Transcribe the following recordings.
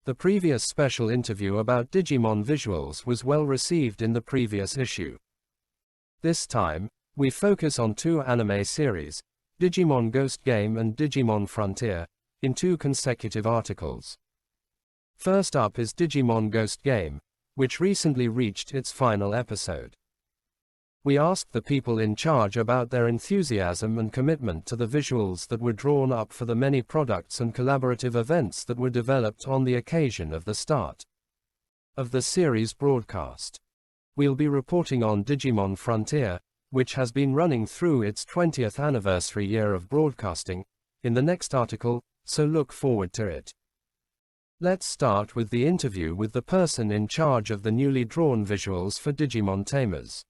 The previous special interview about Digimon visuals was well received in the previous issue. This time, we focus on two anime series, Digimon Ghost Game and Digimon Frontier, in two consecutive articles. First up is Digimon Ghost Game, which recently reached its final episode. We asked the people in charge about their enthusiasm and commitment to the visuals that were drawn up for the many products and collaborative events that were developed on the occasion of the start of the series broadcast. We'll be reporting on Digimon Frontier, which has been running through its 20th anniversary year of broadcasting, in the next article, so look forward to it. Let's start with the interview with the person in charge of the newly drawn visuals for Digimon Tamers.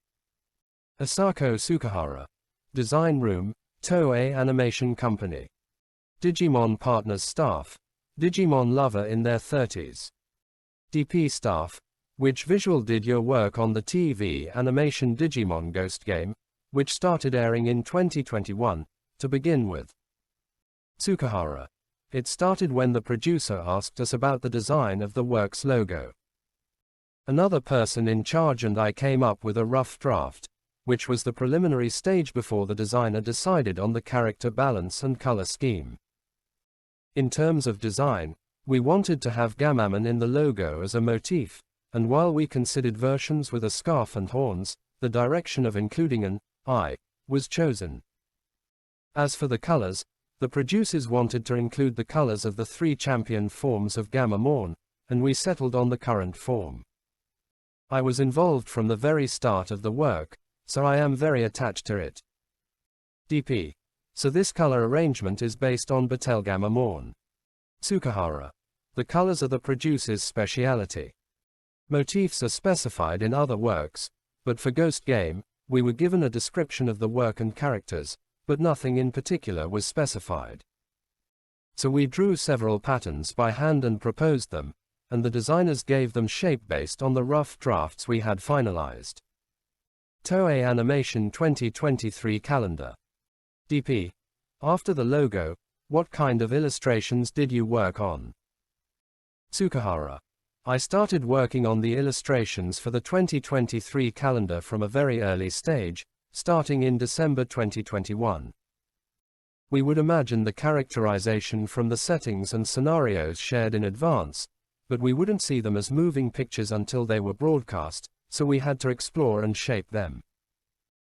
Asako Sukahara. Design Room, Toei Animation Company. Digimon Partners Staff. Digimon Lover in their 30s. DP Staff. Which visual did your work on the TV animation Digimon Ghost Game, which started airing in 2021, to begin with? Sukahara. It started when the producer asked us about the design of the work's logo. Another person in charge and I came up with a rough draft, which was the preliminary stage before the designer decided on the character balance and color scheme. In terms of design, we wanted to have Gamamon in the logo as a motif, and while we considered versions with a scarf and horns, the direction of including an eye was chosen. As for the colors, the producers wanted to include the colors of the three champion forms of Gamamon, and we settled on the current form. I was involved from the very start of the work, so I am very attached to it. DP. So this color arrangement is based on Betelgamamon. Sukahara. The colors are the producer's speciality. Motifs are specified in other works, but for Ghost Game, we were given a description of the work and characters, but nothing in particular was specified. So we drew several patterns by hand and proposed them, and the designers gave them shape based on the rough drafts we had finalized. Toei Animation 2023 Calendar. DP. After the logo, what kind of illustrations did you work on? Sukahara. I started working on the illustrations for the 2023 calendar from a very early stage, starting in December 2021. We would imagine the characterization from the settings and scenarios shared in advance, but we wouldn't see them as moving pictures until they were broadcast, so we had to explore and shape them.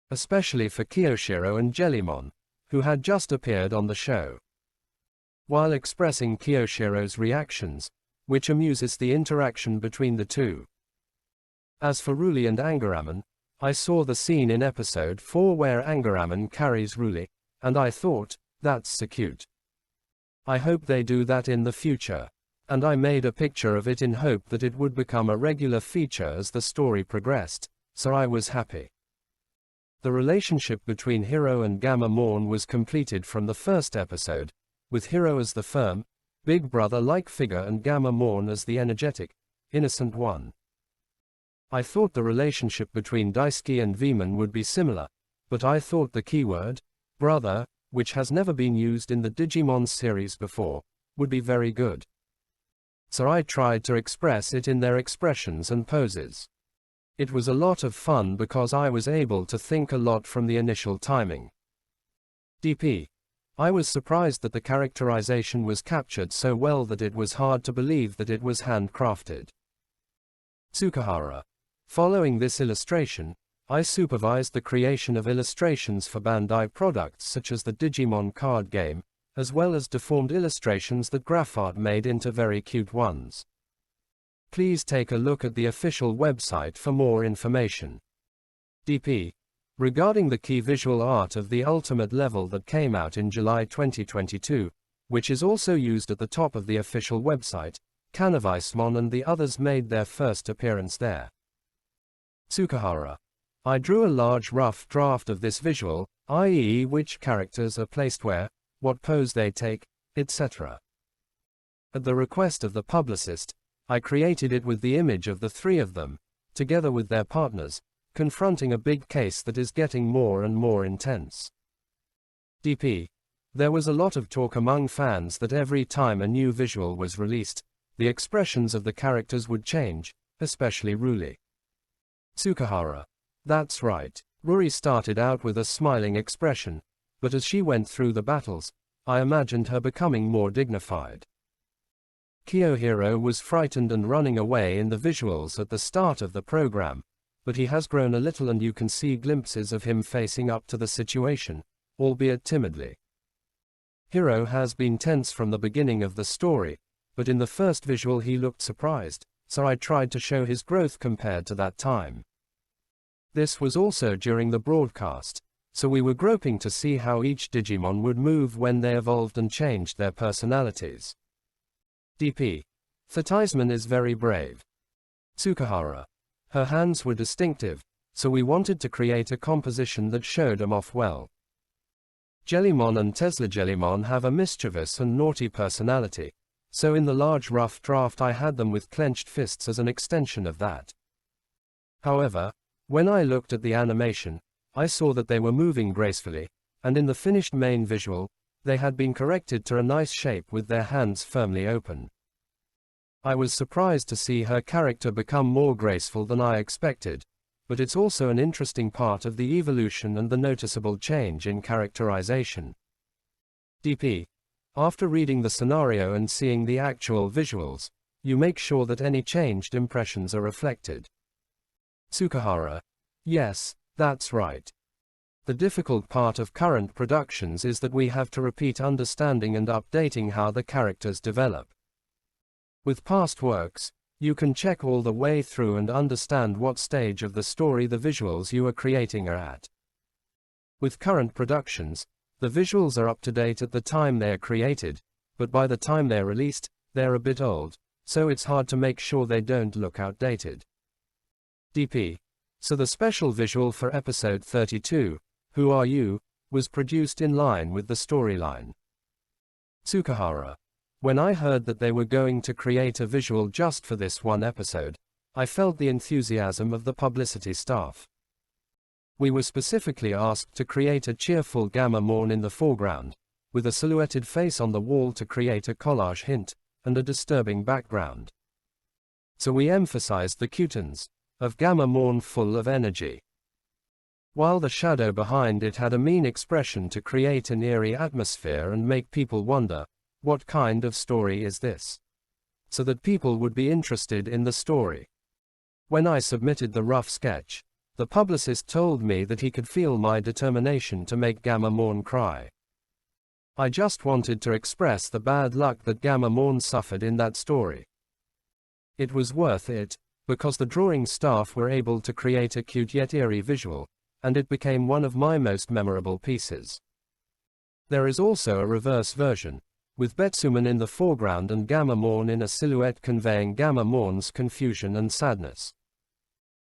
Especially for Kiyoshiro and Jellymon, who had just appeared on the show. While expressing Kiyoshiro's reactions, which amuses the interaction between the two. As for Ruli and Angaramon, I saw the scene in episode 4 where Angaramon carries Ruli, and I thought, that's so cute. I hope they do that in the future, and I made a picture of it in hope that it would become a regular feature as the story progressed, so I was happy. The relationship between Hiro and Gamamon was completed from the first episode, with Hiro as the firm, big brother-like figure and Gamamon as the energetic, innocent one. I thought the relationship between Daisuke and Veemon would be similar, but I thought the keyword, brother, which has never been used in the Digimon series before, would be very good. So I tried to express it in their expressions and poses. It was a lot of fun because I was able to think a lot from the initial timing. DP. I was surprised that the characterization was captured so well that it was hard to believe that it was handcrafted. Sukahara. Following this illustration, I supervised the creation of illustrations for Bandai products such as the Digimon card game, as well as deformed illustrations that Graphart made into very cute ones. Please take a look at the official website for more information. DP. Regarding the key visual art of the Ultimate level that came out in July 2022, which is also used at the top of the official website, Canavismon and the others made their first appearance there. Sukahara. I drew a large rough draft of this visual, i.e. which characters are placed where, what pose they take, etc. At the request of the publicist, I created it with the image of the three of them, together with their partners, confronting a big case that is getting more and more intense. DP. There was a lot of talk among fans that every time a new visual was released, the expressions of the characters would change, especially Ruri. Tsukahara. That's right. Ruri started out with a smiling expression, but as she went through the battles, I imagined her becoming more dignified. Kiyohiro was frightened and running away in the visuals at the start of the program, but he has grown a little and you can see glimpses of him facing up to the situation, albeit timidly. Hiro has been tense from the beginning of the story, but in the first visual he looked surprised, so I tried to show his growth compared to that time. This was also during the broadcast, so we were groping to see how each Digimon would move when they evolved and changed their personalities. DP. Thatisman is very brave. Tsukahara. Her hands were distinctive, so we wanted to create a composition that showed them off well. Jellymon and Tesla Jellymon have a mischievous and naughty personality, so in the large rough draft I had them with clenched fists as an extension of that. However, when I looked at the animation, I saw that they were moving gracefully, and in the finished main visual, they had been corrected to a nice shape with their hands firmly open. I was surprised to see her character become more graceful than I expected, but it's also an interesting part of the evolution and the noticeable change in characterization. DP. After reading the scenario and seeing the actual visuals, you make sure that any changed impressions are reflected. Tsukahara. Yes, that's right. The difficult part of current productions is that we have to repeat understanding and updating how the characters develop. With past works, you can check all the way through and understand what stage of the story the visuals you are creating are at. With current productions, the visuals are up to date at the time they are created, but by the time they're released, they're a bit old, so it's hard to make sure they don't look outdated. DP. So the special visual for episode 32, Who Are You?, was produced in line with the storyline. Tsukahara. When I heard that they were going to create a visual just for this one episode, I felt the enthusiasm of the publicity staff. We were specifically asked to create a cheerful Gammamon in the foreground, with a silhouetted face on the wall to create a collage hint, and a disturbing background. So we emphasized the cutens of Gammamon full of energy, while the shadow behind it had a mean expression to create an eerie atmosphere and make people wonder, what kind of story is this? So that people would be interested in the story. When I submitted the rough sketch, the publicist told me that he could feel my determination to make Gammamon cry. I just wanted to express the bad luck that Gammamon suffered in that story. It was worth it, because the drawing staff were able to create a cute yet eerie visual, and it became one of my most memorable pieces. There is also a reverse version, with Betsuman in the foreground and Gammamon in a silhouette conveying Gammamon's confusion and sadness.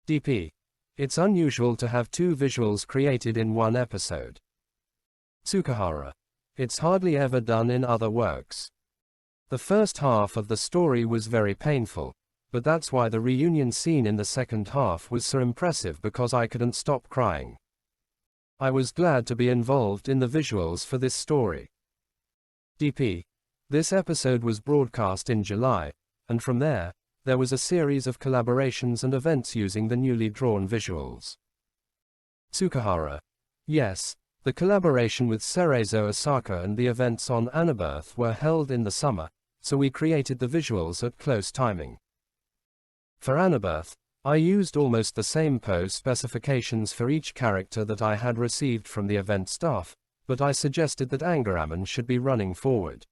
DP. It's unusual to have two visuals created in one episode. Tsukahara. It's hardly ever done in other works. The first half of the story was very painful, but that's why the reunion scene in the second half was so impressive because I couldn't stop crying. I was glad to be involved in the visuals for this story. DP. This episode was broadcast in July, and from there was a series of collaborations and events using the newly drawn visuals. Tsukahara. Yes, the collaboration with Cerezo Osaka and the events on Anabirth were held in the summer, so we created the visuals at close timing. For Anabirth, I used almost the same pose specifications for each character that I had received from the event staff, but I suggested that Angaraman should be running forward.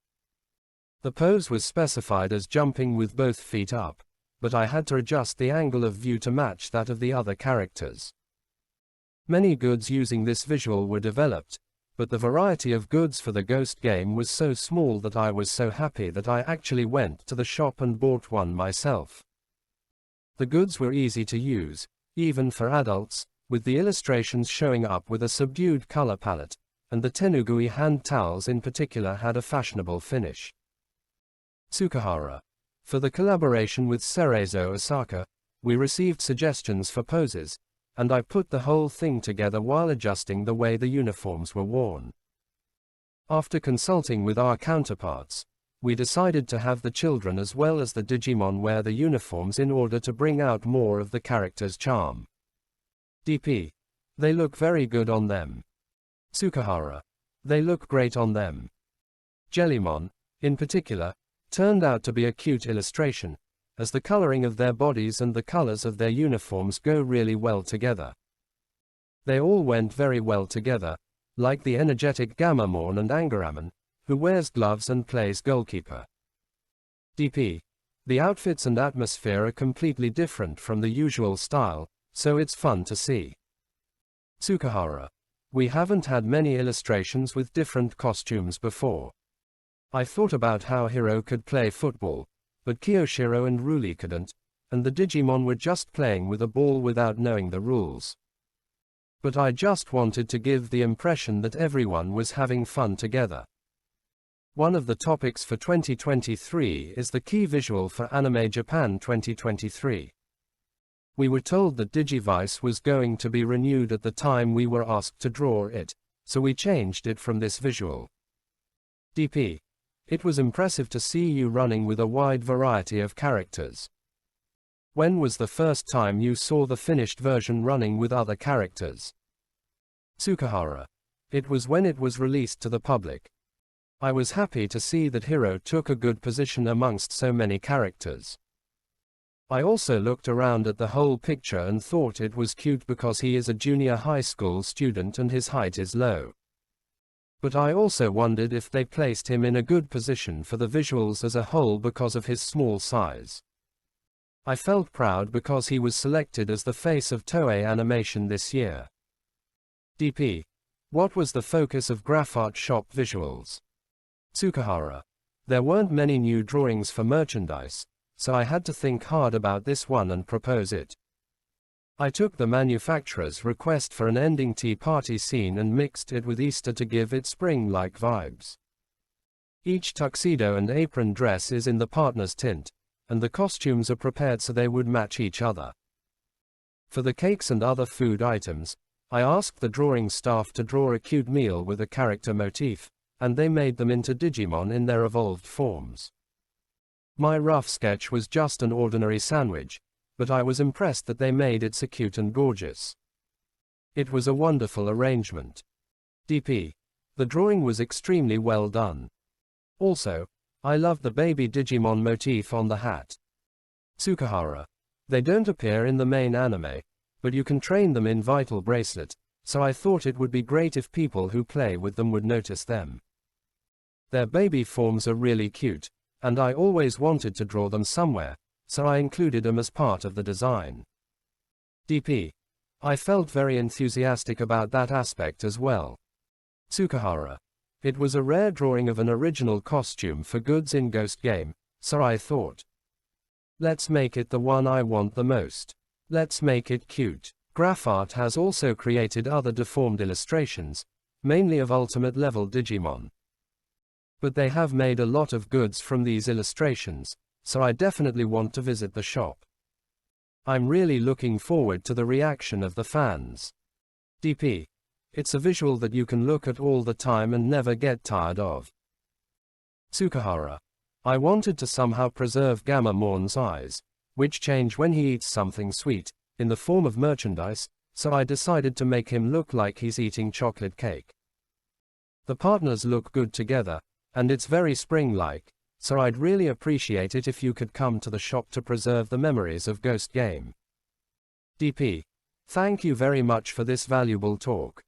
The pose was specified as jumping with both feet up, but I had to adjust the angle of view to match that of the other characters. Many goods using this visual were developed, but the variety of goods for the Ghost game was so small that I was so happy that I actually went to the shop and bought one myself. The goods were easy to use, even for adults, with the illustrations showing up with a subdued color palette, and the Tenugui hand towels in particular had a fashionable finish. Tsukahara. For the collaboration with Cerezo Osaka, we received suggestions for poses, and I put the whole thing together while adjusting the way the uniforms were worn. After consulting with our counterparts, we decided to have the children as well as the Digimon wear the uniforms in order to bring out more of the character's charm. DP. They look very good on them. Tsukahara. They look great on them. Jellymon, in particular, turned out to be a cute illustration, as the coloring of their bodies and the colors of their uniforms go really well together. They all went very well together, like the energetic Gammamon and Angaramon, who wears gloves and plays goalkeeper. DP. The outfits and atmosphere are completely different from the usual style, so it's fun to see. Tsukahara. We haven't had many illustrations with different costumes before. I thought about how Hiro could play football, but Kiyoshiro and Ruli couldn't, and the Digimon were just playing with a ball without knowing the rules. But I just wanted to give the impression that everyone was having fun together. One of the topics for 2023 is the key visual for Anime Japan 2023. We were told that Digivice was going to be renewed at the time we were asked to draw it, so we changed it from this visual. DP. It was impressive to see you running with a wide variety of characters. When was the first time you saw the finished version running with other characters? Tsukahara. It was when it was released to the public. I was happy to see that Hiro took a good position amongst so many characters. I also looked around at the whole picture and thought it was cute because he is a junior high school student and his height is low. But I also wondered if they placed him in a good position for the visuals as a whole because of his small size. I felt proud because he was selected as the face of Toei animation this year. DP. What was the focus of Graphart Shop visuals? Tsukahara. There weren't many new drawings for merchandise, so I had to think hard about this one and propose it. I took the manufacturer's request for an ending tea party scene and mixed it with Easter to give it spring-like vibes. Each tuxedo and apron dress is in the partner's tint, and the costumes are prepared so they would match each other. For the cakes and other food items, I asked the drawing staff to draw a cute meal with a character motif, and they made them into Digimon in their evolved forms. My rough sketch was just an ordinary sandwich, but I was impressed that they made it so cute and gorgeous. It was a wonderful arrangement. DP. The drawing was extremely well done. Also, I loved the baby Digimon motif on the hat. Tsukahara. They don't appear in the main anime, but you can train them in Vital Bracelet, so I thought it would be great if people who play with them would notice them. Their baby forms are really cute, and I always wanted to draw them somewhere, so I included them as part of the design. DP. I felt very enthusiastic about that aspect as well. Tsukahara. It was a rare drawing of an original costume for goods in Ghost Game, so I thought, let's make it the one I want the most. Let's make it cute. Graphart has also created other deformed illustrations, mainly of ultimate level Digimon. But they have made a lot of goods from these illustrations, so I definitely want to visit the shop. I'm really looking forward to the reaction of the fans. DP. It's a visual that you can look at all the time and never get tired of. Tsukahara. I wanted to somehow preserve Gammamon's eyes, which change when he eats something sweet, in the form of merchandise, so I decided to make him look like he's eating chocolate cake. The partners look good together, and it's very spring-like, so I'd really appreciate it if you could come to the shop to preserve the memories of Ghost Game. DP. Thank you very much for this valuable talk.